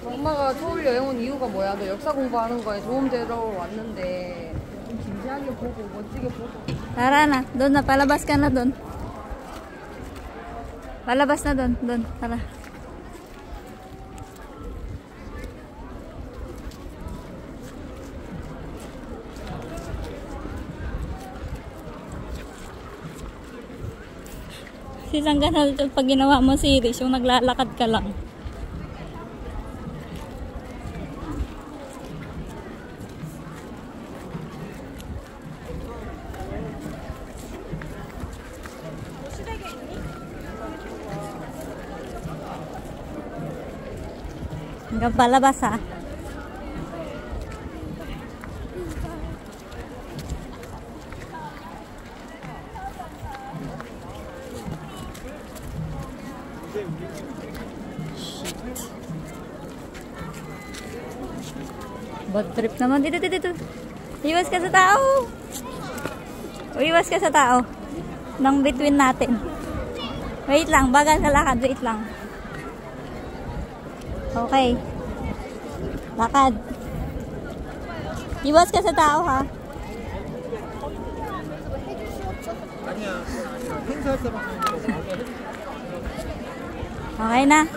엄마가 서울 여행 온 이유가 뭐야? 너 역사 공부하는 거에 도움되러 왔는데 좀 진지하게 보고 멋지게 보고. Tara na, doon na, palabas ka na doon. Palabas na doon, doon, tara. Sisang ganun pag ginawa mo series, yung naglalakad ka lang. Hanggang palabas ha. Bad trip naman. Dito, dito, dito. Iwas ka sa tao. Iwas ka sa tao. Nang between natin. Wait lang. Bagal sa lakad. Wait lang. Okay. Lakad. Iwas ka sa tao ha. Okay na.